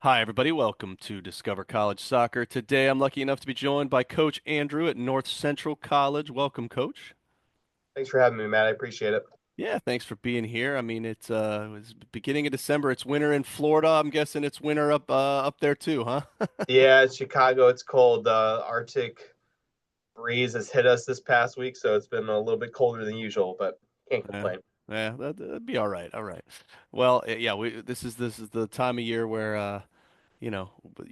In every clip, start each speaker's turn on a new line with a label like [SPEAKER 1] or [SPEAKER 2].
[SPEAKER 1] Hi, everybody. Welcome to Discover College Soccer. Today, I'm lucky enough to be joined by Coach Andrew at North Central College. Welcome, Coach.
[SPEAKER 2] Thanks for having me, Matt. I appreciate it.
[SPEAKER 1] Yeah, thanks for being here. I mean, it's beginning of December. It's winter in Florida. I'm guessing it's winter up there too, huh?
[SPEAKER 2] Yeah, it's Chicago. It's cold. Arctic breeze has hit us this past week, so it's been a little bit colder than usual, but can't
[SPEAKER 1] Yeah,
[SPEAKER 2] complain.
[SPEAKER 1] yeah, that'd be all right. All right. Well, yeah, this is the time of year where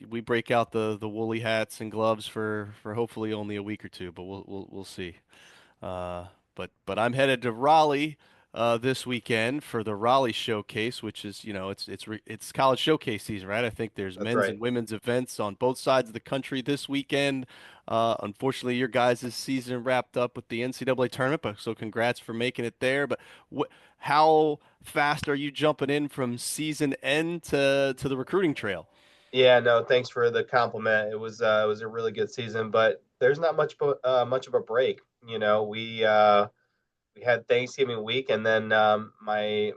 [SPEAKER 1] we break out the woolly hats and gloves for hopefully only a week or two, but we'll see. Uh, but I'm headed to Raleigh this weekend for the Raleigh Showcase, which is, it's college showcase season, right? I think there's
[SPEAKER 2] That's
[SPEAKER 1] men's
[SPEAKER 2] right.
[SPEAKER 1] and women's events on both sides of the country this weekend. Unfortunately, your guys' season wrapped up with the NCAA tournament, but so congrats for making it there. But how fast are you jumping in from season end to the recruiting trail?
[SPEAKER 2] Yeah, no, thanks for the compliment. It was a really good season, but there's not much of a break. We had Thanksgiving week, and then my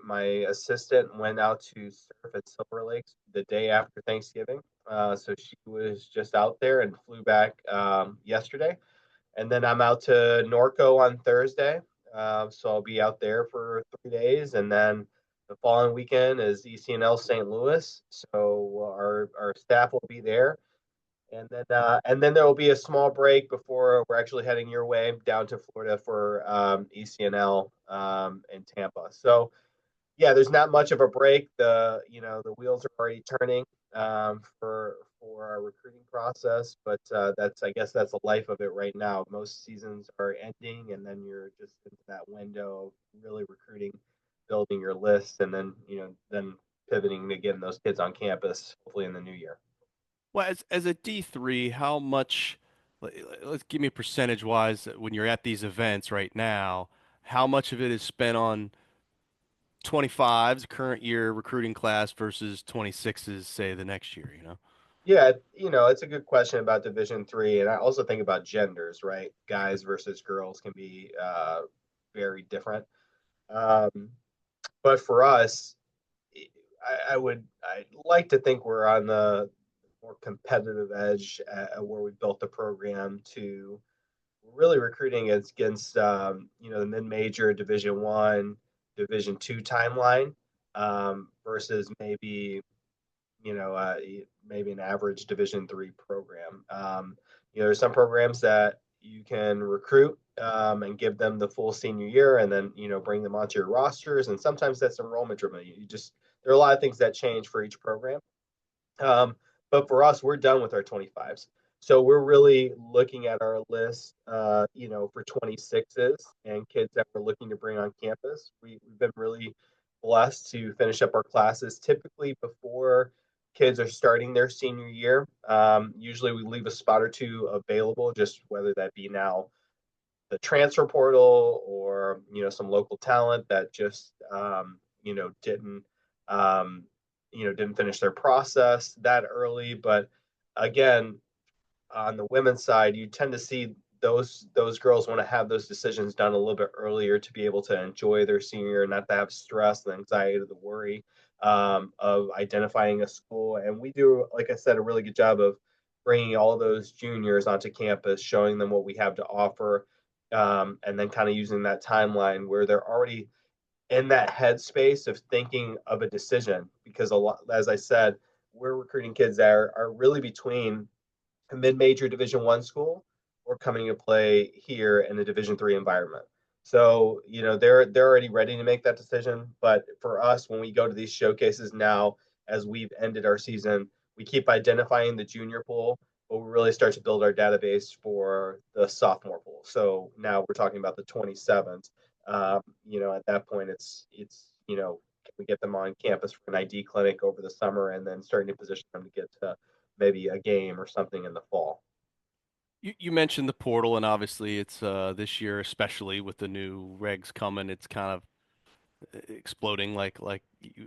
[SPEAKER 2] assistant went out to surf at Silver Lakes the day after Thanksgiving. So she was just out there and flew back yesterday. And then I'm out to Norco on Thursday. So I'll be out there for 3 days. And then the following weekend is ECNL St. Louis. So our staff will be there. And then there will be a small break before we're actually heading your way down to Florida for ECNL in Tampa. So yeah, there's not much of a break. The wheels are already turning for our recruiting process, but I guess that's the life of it right now. Most seasons are ending, and then you're just into that window of really recruiting, building your list, and then pivoting to getting those kids on campus, hopefully in the new year.
[SPEAKER 1] Well, as a D3, how much, let's give me percentage wise when you're at these events right now, how much of it is spent on 25s, current year recruiting class versus 26s, say the next year, you know?
[SPEAKER 2] Yeah, it's a good question about Division III, and I also think about genders, right? Guys versus girls can be very different. Um, but for us, I'd like to think we're on the more competitive edge where we built the program to really recruiting against the mid-major Division I, Division II timeline versus maybe an average Division III program. There's some programs that you can recruit and give them the full senior year, and then bring them onto your rosters. And sometimes that's enrollment driven. There are a lot of things that change for each program. But for us, we're done with our 25s. So we're really looking at our list, for 26s and kids that we're looking to bring on campus. We've been really blessed to finish up our classes typically before kids are starting their senior year. Usually we leave a spot or two available, just whether that be now the transfer portal or some local talent that just um, didn't finish their process that early. But again, on the women's side, you tend to see those girls want to have those decisions done a little bit earlier to be able to enjoy their senior year, not to have stress, the anxiety, the worry of identifying a school. And we do, like I said, a really good job of bringing all those juniors onto campus, showing them what we have to offer, and then kind of using that timeline where they're already in that headspace of thinking of a decision. Because a lot, as I said, we're recruiting kids that are really between a mid-major Division I school or coming to play here in a Division III environment. So they're already ready to make that decision. But for us, when we go to these showcases now, as we've ended our season, we keep identifying the junior pool, but we really start to build our database for the sophomore pool. So now we're talking about the 27s. At that point, can we get them on campus for an ID clinic over the summer, and then starting to position them to get to maybe a game or something in the fall.
[SPEAKER 1] You mentioned the portal, and obviously it's this year, especially with the new regs coming, it's kind of exploding like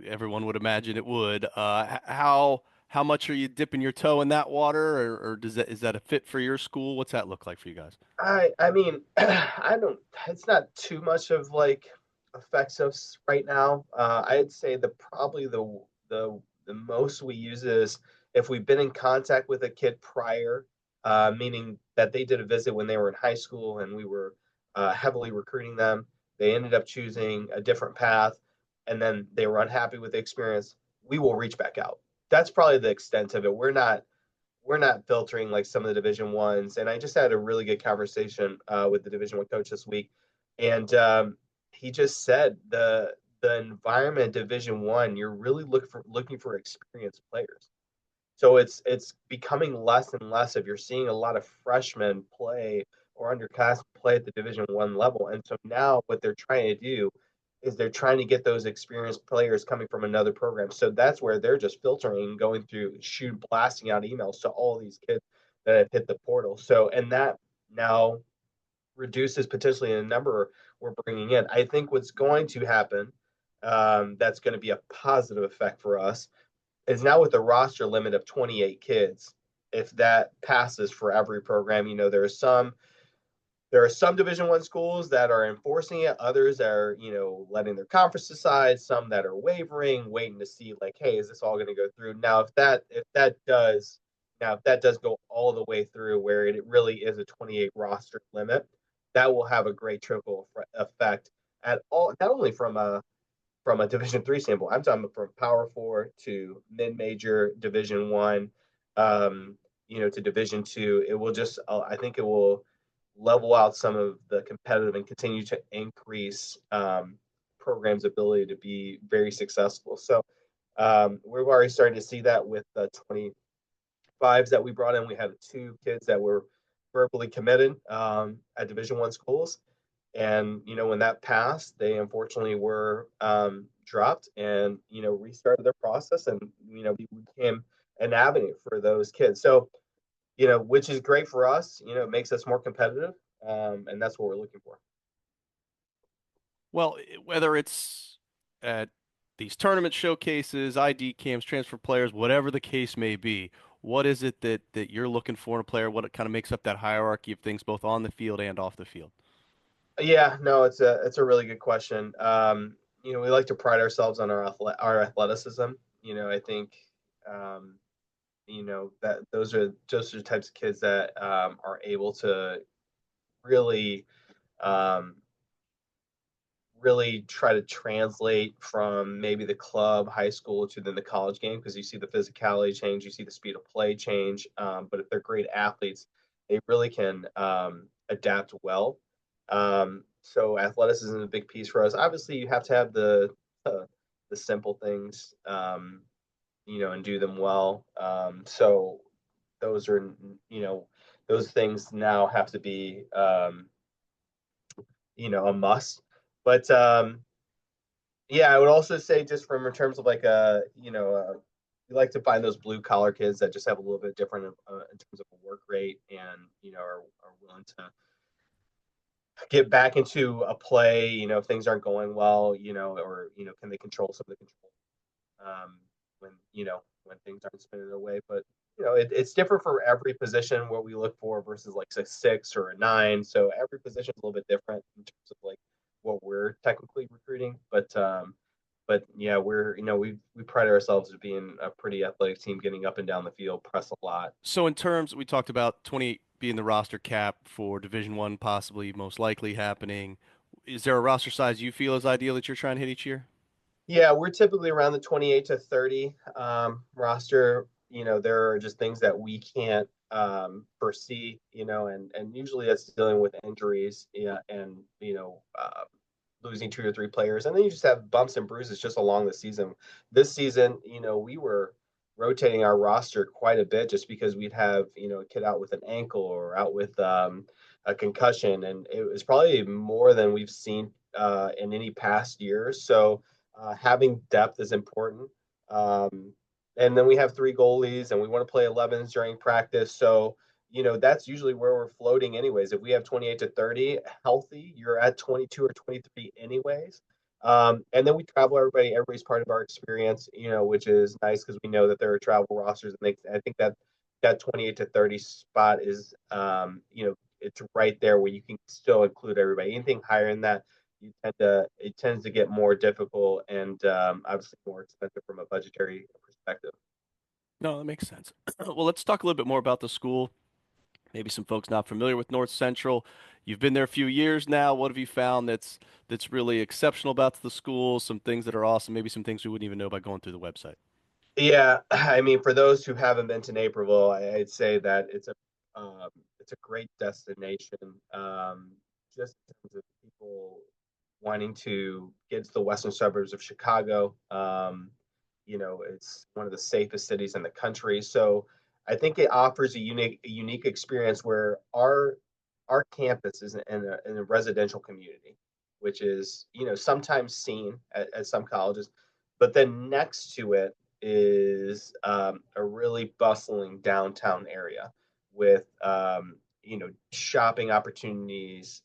[SPEAKER 1] everyone would imagine it would. How much are you dipping your toe in that water, or is that a fit for your school? What's that look like for you guys?
[SPEAKER 2] I mean, I don't. It's not too much of like affects us right now. I'd say the probably the most we use is If we've been in contact with a kid prior, meaning that they did a visit when they were in high school and we were heavily recruiting them, they ended up choosing a different path, and then they were unhappy with the experience, we will reach back out. That's probably the extent of it. We're not filtering like some of the Division Ones. And I just had a really good conversation with the Division One coach this week, and he just said the environment Division One, you're really looking for experienced players. So it's becoming less and less of you're seeing a lot of freshmen play or underclassmen play at the Division One level. And so now what they're trying to do is they're trying to get those experienced players coming from another program. So that's where they're just filtering, going through, blasting out emails to all these kids that have hit the portal. So and that now reduces potentially the number we're bringing in. I think what's going to happen, that's going to be a positive effect for us, is now with the roster limit of 28 kids. If that passes for every program, there are some Division One schools that are enforcing it. Others are, letting their conference decide. Some that are wavering, waiting to see, like, hey, is this all going to go through? Now if that does go all the way through, where it really is a 28 roster limit, that will have a great trickle effect at all, not only from a Division three standpoint. I'm talking from Power Four to mid major Division One, to Division Two. It will just, I think, it will level out some of the competitive and continue to increase programs' ability to be very successful. So we've already started to see that with the 25s that we brought in. We had two kids that were verbally committed at Division One schools, and when that passed, they unfortunately were dropped, and restarted their process, and we became an avenue for those kids. So which is great for us. It makes us more competitive, and that's what we're looking for.
[SPEAKER 1] Well, whether it's at these tournament showcases, ID camps, transfer players, whatever the case may be, what is it that you're looking for in a player? What it kind of makes up that hierarchy of things, both on the field and off the field?
[SPEAKER 2] Yeah, no, it's a really good question. We like to pride ourselves on our athleticism. I think that those are the types of kids that are able to really um, really try to translate from maybe the club, high school to then the college game, because you see the physicality change, you see the speed of play change. But if they're great athletes, they really can adapt well. So athleticism is a big piece for us. Obviously, you have to have the simple things, and do them well. So those are, you know, those things now have to be, a must. But yeah, I would also say, just from in terms of like we like to find those blue collar kids that just have a little bit different in terms of a work rate, and are willing to get back into a play. If things aren't going well, or can they control some of the control, when things aren't spinning their way. But it's different for every position what we look for versus like a six or a nine. So every position is a little bit different in terms of like what we're technically recruiting. But yeah, we pride ourselves as being a pretty athletic team, getting up and down the field, press a lot.
[SPEAKER 1] So in terms, we talked about 28 being the roster cap for Division One, possibly most likely happening. Is there a roster size you feel is ideal that you're trying to hit each year?
[SPEAKER 2] Yeah, we're typically around the 28 to 30 roster. There are just things that we can't foresee, and usually that's dealing with injuries, yeah, and losing two or three players, and then you just have bumps and bruises just along the season. This season, we were rotating our roster quite a bit, just because we'd have a kid out with an ankle or out with a concussion, and it was probably more than we've seen in any past years. So having depth is important. Um, and then we have three goalies, and we want to play 11s during practice. So, that's usually where we're floating, anyways. If we have 28 to 30 healthy, you're at 22 or 23, anyways. And then we travel everybody. Everybody's part of our experience, which is nice, because we know that there are travel rosters. And I think that 28 to 30 spot is, it's right there where you can still include everybody. Anything higher than that, it tends to get more difficult, and obviously more expensive from a budgetary perspective.
[SPEAKER 1] No, that makes sense. Well, let's talk a little bit more about the school. Maybe some folks not familiar with North Central. You've been there a few years now. What have you found that's really exceptional about the school? Some things that are awesome, maybe some things we wouldn't even know by going through the website.
[SPEAKER 2] Yeah, I mean, for those who haven't been to Naperville, I'd say that it's a great destination. Just in terms of people wanting to get to the western suburbs of Chicago. It's one of the safest cities in the country, so I think it offers a unique experience where our campus is in a residential community, which is sometimes seen at some colleges, but then next to it is a really bustling downtown area with shopping opportunities,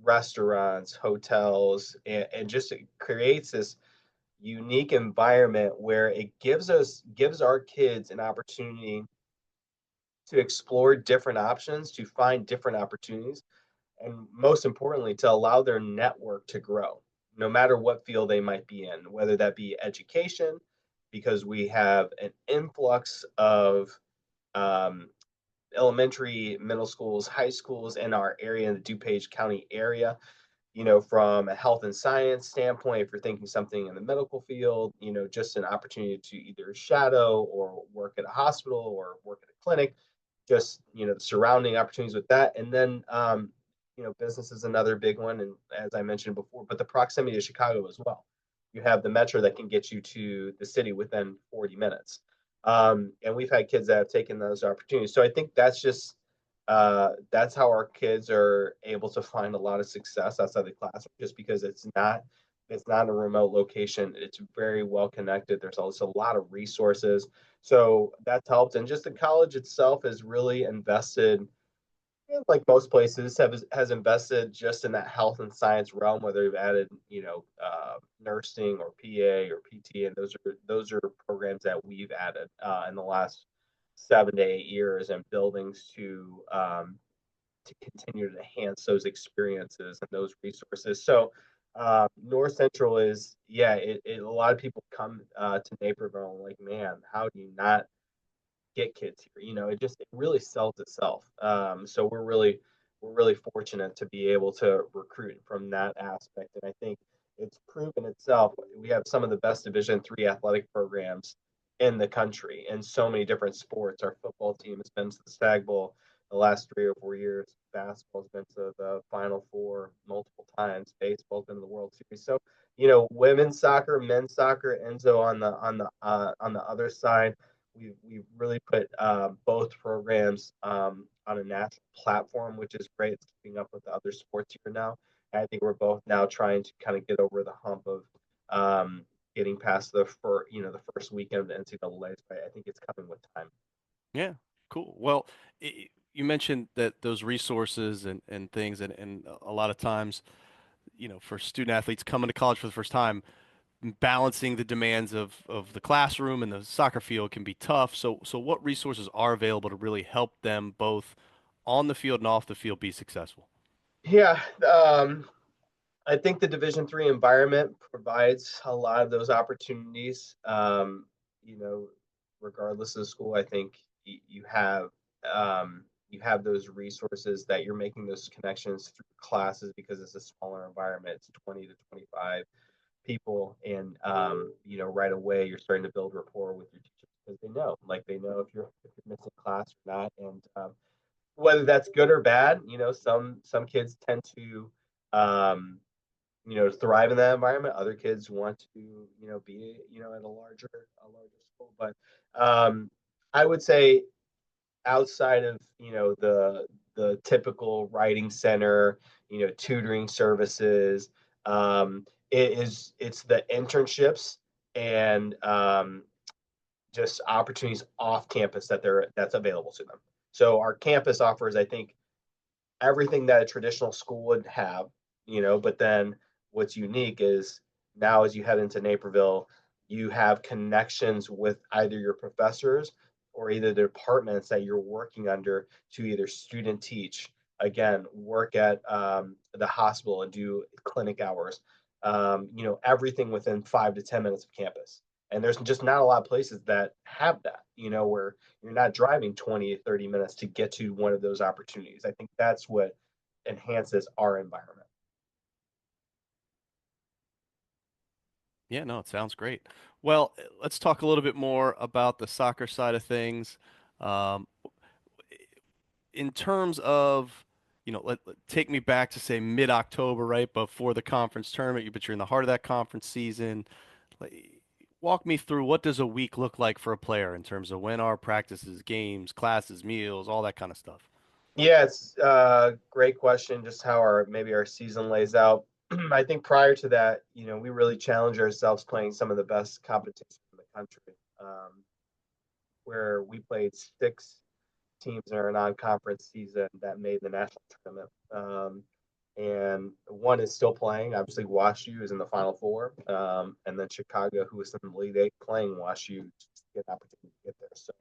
[SPEAKER 2] restaurants, hotels, and just it creates this unique environment where it gives our kids an opportunity to explore different options, to find different opportunities, and most importantly, to allow their network to grow, no matter what field they might be in, whether that be education, because we have an influx of um, elementary, middle schools, high schools in our area, in the DuPage County area. From a health and science standpoint, if you're thinking something in the medical field, just an opportunity to either shadow or work at a hospital or work at a clinic, just the surrounding opportunities with that. And then business is another big one, and as I mentioned before, but the proximity to Chicago as well. You have the metro that can get you to the city within 40 minutes. And we've had kids that have taken those opportunities, so I think that's how our kids are able to find a lot of success outside the classroom, just because it's not a remote location. It's very well connected. There's also a lot of resources, so that's helped. And just the college itself has really invested, like most places, has invested just in that health and science realm, whether they've added, nursing or PA or PT, and those are programs that we've added in the last 7 to 8 years, and buildings to continue to enhance those experiences and those resources. So North Central is, yeah, a lot of people come to Naperville and like, man, how do you not get kids here? It really sells itself. So we're really fortunate to be able to recruit from that aspect, and I think it's proven itself. We have some of the best Division III athletic programs in the country in so many different sports. Our football team has been to the Stag Bowl the last 3 or 4 years. Basketball's been to the Final Four multiple times. Baseball's been to the World Series. So women's soccer, men's soccer, Enzo on the other side. We've really put both programs on a national platform, which is great. It's keeping up with the other sports here now. And I think we're both now trying to kind of get over the hump of getting past the first weekend of the NCAA's. But I think it's coming with time.
[SPEAKER 1] Yeah, cool. Well, you mentioned that those resources and things, and a lot of times, for student athletes coming to college for the first time, balancing the demands of the classroom and the soccer field can be tough. So what resources are available to really help them both on the field and off the field be successful?
[SPEAKER 2] Yeah, I think the Division III environment provides a lot of those opportunities. You know, Regardless of the school, I think you have those resources, that you're making those connections through classes, because it's a smaller environment. It's 20 to 25 people, and right away you're starting to build rapport with your teachers, because they know if you're missing class or not, and whether that's good or bad. Some kids tend to thrive in that environment. Other kids want to be at a larger school. But I would say, outside of the typical writing center, tutoring services, it's the internships and just opportunities off campus that's available to them. So our campus offers, I think, everything that a traditional school would have, but then what's unique is, now as you head into Naperville, you have connections with either your professors or either the departments that you're working under, to either student teach, again, work at the hospital and do clinic hours, everything within 5 to 10 minutes of campus. And there's just not a lot of places that have that, where you're not driving 20 to 30 minutes to get to one of those opportunities. I think that's what enhances our environment.
[SPEAKER 1] Yeah, no, it sounds great. Well, let's talk a little bit more about the soccer side of things. Um, in terms of, take me back to say mid-October, right before the conference tournament, but you're in the heart of that conference season. Like, walk me through what does a week look like for a player in terms of when are practices, games, classes, meals, all that kind of stuff.
[SPEAKER 2] Yeah, it's a great question. Just how our season lays out. I think prior to that, we really challenge ourselves playing some of the best competition in the country, where we played six teams in our non-conference season that made the national tournament. And one is still playing. Obviously, WashU is in the Final Four, and then Chicago, who is in the Elite Eight, playing WashU to get an opportunity to get there. So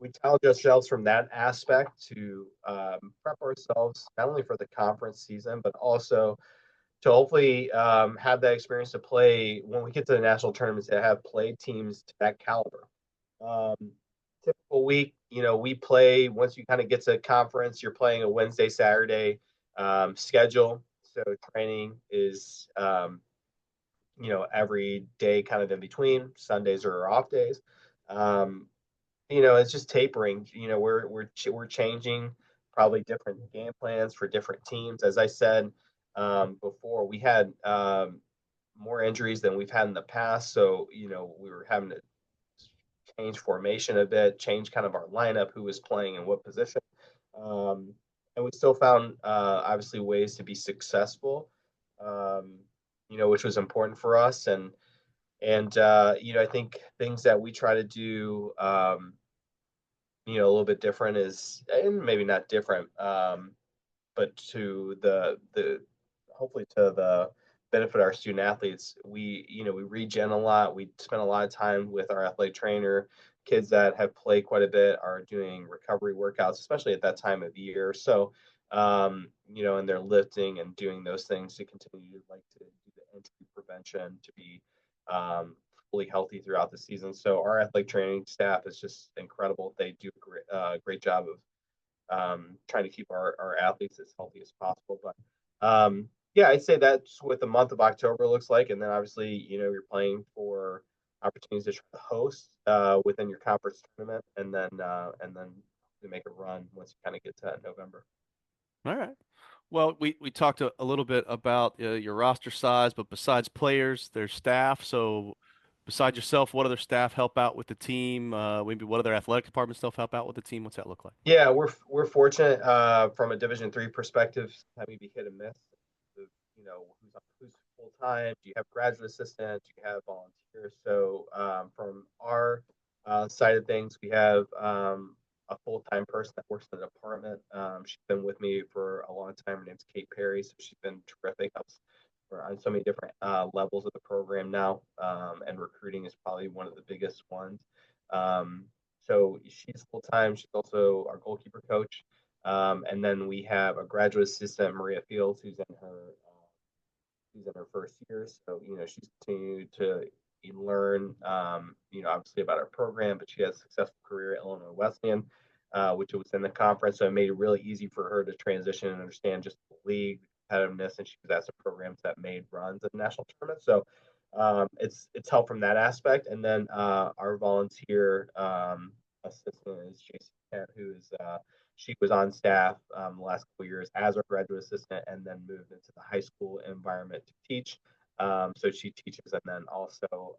[SPEAKER 2] we challenge ourselves from that aspect to prep ourselves not only for the conference season, but also to hopefully have that experience to play when we get to the national tournaments to have played teams to that caliber. Um, Typical week, we play once you kind of get to conference, you're playing a Wednesday, Saturday schedule. So training is, every day kind of in between. Sundays are off days. Um, it's just tapering. We're changing probably different game plans for different teams. As I said before, we had more injuries than we've had in the past, so we were having to change formation a bit, change kind of our lineup, who was playing in what position. Um, and we still found obviously ways to be successful, um, which was important for us. And I think things that we try to do, a little bit different is, and maybe not different, but to the hopefully to the benefit of our student athletes, we regen a lot. We spend a lot of time with our athletic trainer. Kids that have played quite a bit are doing recovery workouts, especially at that time of year. So, and they're lifting and doing those things to continue to do the injury prevention to be um, fully healthy throughout the season. So our athletic training staff is just incredible. They do a great job of trying to keep our athletes as healthy as possible. But yeah, I'd say that's what the month of October looks like. And then obviously, you're playing for opportunities to try to host within your conference tournament, and then to make a run once you kind of get to that November.
[SPEAKER 1] All right. Well, we talked a little bit about your roster size, but besides players, there's staff. So besides yourself, what other staff help out with the team? Maybe what other athletic department stuff help out with the team? What's that look like?
[SPEAKER 2] Yeah, we're fortunate from a Division III perspective. Having be hit and miss. Who's full time? Do you have graduate assistants? Do you have volunteers? So from our side of things, we have a full time person that works in the department. She's been with me for a long time. Her name's Kate Perry. So she's been terrific. Helps on so many different levels of the program now, and recruiting is probably one of the biggest ones. Um, so she's full time. She's also our goalkeeper coach. And then we have a graduate assistant, Maria Fields, who's in her first year. So, she's continued to learn, obviously about our program, but she has a successful career at Illinois Wesleyan, which was in the conference. So it made it really easy for her to transition and understand just the league competitiveness. And she was at some programs that made runs at the national tournament. So it's helped from that aspect. And then our volunteer assistant is JC Kent, who is she was on staff the last couple of years as our graduate assistant, and then moved into the high school environment to teach. So she teaches, and then also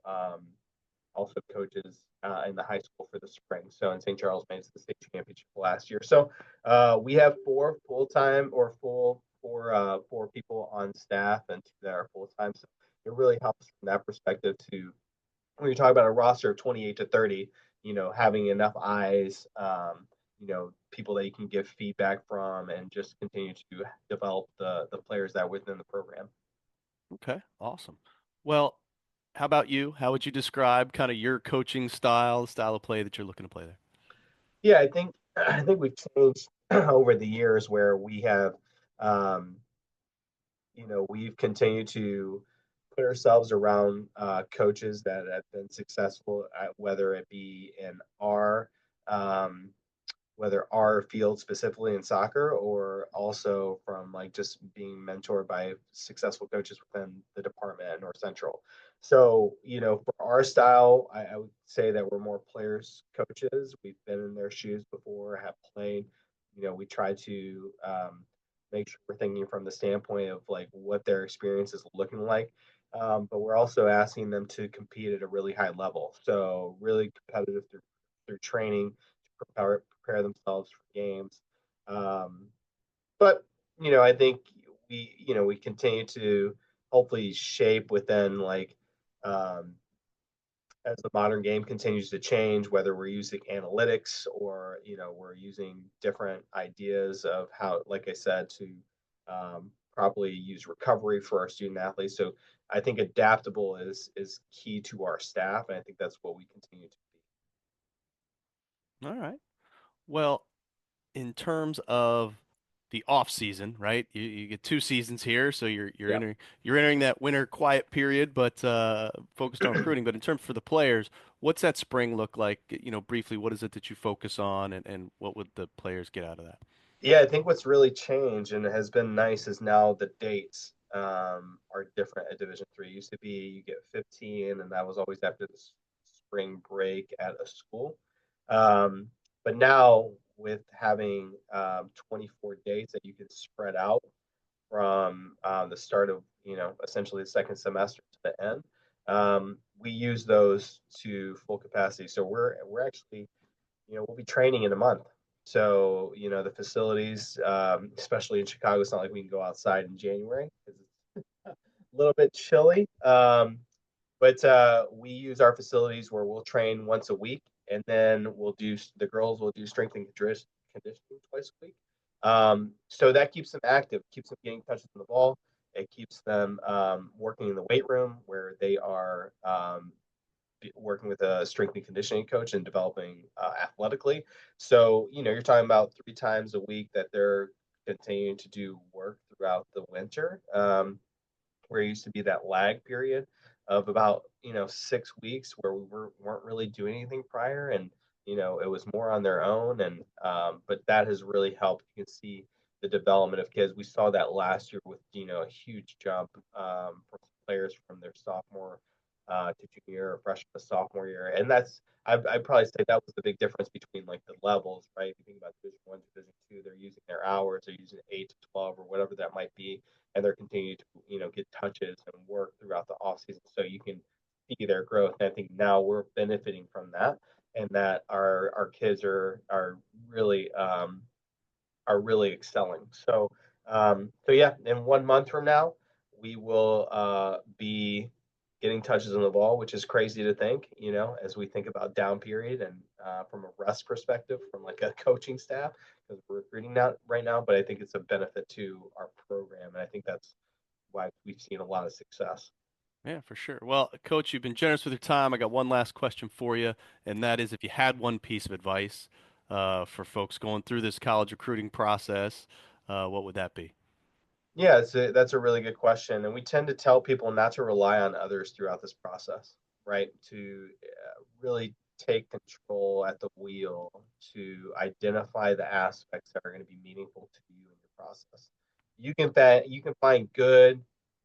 [SPEAKER 2] coaches in the high school for the spring. So in St. Charles made it to the state championship last year. So we have four full time or four people on staff and two that are full time. So it really helps from that perspective to when you're talking about a roster of 28 to 30, having enough eyes, people that you can give feedback from and just continue to develop the players that are within the program.
[SPEAKER 1] Okay, awesome. Well, how about you? How would you describe kind of your coaching style, the style of play that you're looking to play there?
[SPEAKER 2] Yeah, I think we've changed over the years where we have, we've continued to put ourselves around coaches that have been successful, whether it be in um, our field specifically in soccer or also from like just being mentored by successful coaches within the department at North Central. So, for our style, I would say that we're more players coaches. We've been in their shoes before, have played. We try to make sure we're thinking from the standpoint of like what their experience is looking like. But we're also asking them to compete at a really high level. So really competitive through training to prepare themselves for games. Um, but I think we continue to hopefully shape within like um, as the modern game continues to change, whether we're using analytics or we're using different ideas of how, like I said, to properly use recovery for our student athletes. So I think adaptable is key to our staff, and I think that's what we continue to be.
[SPEAKER 1] All right. Well, in terms of the off season, right? You get 2 seasons here, so
[SPEAKER 2] Yeah.
[SPEAKER 1] you're entering that winter quiet period, but focused on recruiting. But in terms for the players, what's that spring look like? Briefly, what is it that you focus on, and what would the players get out of that?
[SPEAKER 2] Yeah, I think what's really changed and has been nice is now the dates are different at Division 3. It used to be you get 15, and that was always after the spring break at a school. Um, but now with having 24 dates that you can spread out from the start of essentially the second semester to the end, we use those to full capacity. So we're actually we'll be training in a month. So, the facilities, especially in Chicago, it's not like we can go outside in January because it's a little bit chilly. But we use our facilities where we'll train once a week, and then the girls will do strength and conditioning twice a week. So that keeps them active, keeps them getting touches on the ball. It keeps them working in the weight room where they are working with a strength and conditioning coach and developing athletically. So, you're talking about 3 times a week that they're continuing to do work throughout the winter. Where it used to be that lag period of about 6 weeks where weren't really doing anything prior, and it was more on their own, and but that has really helped. You can see the development of kids. We saw that last year with a huge jump from players from their sophomore to junior or freshman to sophomore year, and I'd probably say that was the big difference between like the levels, right? If you think about Division 1, Division 2, they're using their hours, they're using 8 to 12 or whatever that might be, and they're continuing to get touches and work throughout the off season, so you can see their growth. And I think now we're benefiting from that, and that our kids are really excelling. So yeah, in 1 month from now, we will be getting touches on the ball, which is crazy to think, as we think about down period and from a rest perspective, from like a coaching staff, because we're recruiting that right now. But I think it's a benefit to our program, and I think that's why we've seen a lot of success.
[SPEAKER 1] Yeah, for sure. Well, Coach, you've been generous with your time. I got one last question for you, and that is if you had one piece of advice for folks going through this college recruiting process, what would that be?
[SPEAKER 2] Yeah, that's a really good question. And we tend to tell people not to rely on others throughout this process, right? To really take control at the wheel, to identify the aspects that are going to be meaningful to you in your process. You can find good,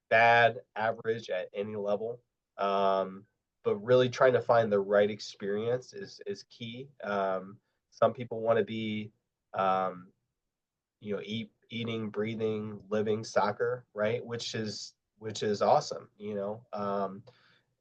[SPEAKER 2] bad, average at any level. But really trying to find the right experience is key. Some people want to be um, eating, breathing, living soccer, right? Which is awesome,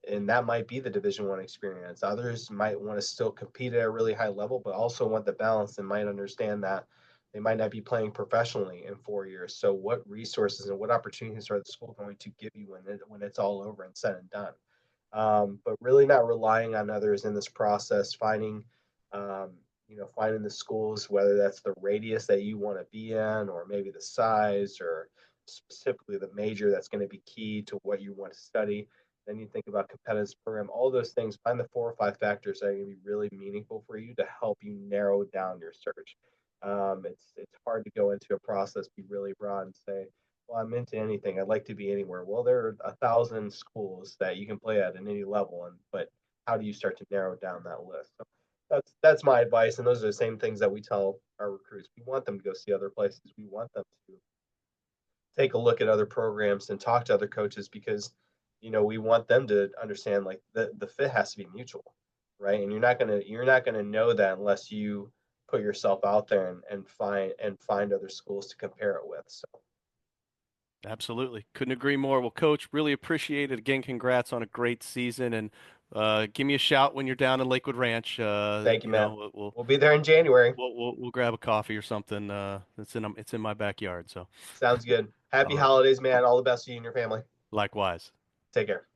[SPEAKER 2] and that might be the Division 1 experience. Others might want to still compete at a really high level, but also want the balance and might understand that they might not be playing professionally in 4 years. So, what resources and what opportunities are the school going to give you when it's all over and said and done? But really not relying on others in this process, um, finding the schools, whether that's the radius that you want to be in, or maybe the size, or specifically the major that's going to be key to what you want to study. Then you think about competitive program, all those things. Find the 4 or 5 factors that are going to be really meaningful for you to help you narrow down your search. It's hard to go into a process, be really broad, and say, well, I'm into anything. I'd like to be anywhere. Well, there are 1,000 schools that you can play at in any level, and but how do you start to narrow down that list? So that's my advice, and those are the same things that we tell our recruits. We want them to go see other places. We want them to take a look at other programs and talk to other coaches because we want them to understand like the fit has to be mutual, right? And you're not gonna know that unless you put yourself out there and find other schools to compare it with. So
[SPEAKER 1] Absolutely. Couldn't agree more. Well, Coach, really appreciate it. Again, congrats on a great season, and give me a shout when you're down in Lakewood Ranch.
[SPEAKER 2] thank you, man. We'll be there in January.
[SPEAKER 1] We'll grab a coffee or something. It's in my backyard. So
[SPEAKER 2] Sounds good. Happy
[SPEAKER 1] all right.
[SPEAKER 2] holidays, man. All the best to you and your family.
[SPEAKER 1] Likewise.
[SPEAKER 2] Take care.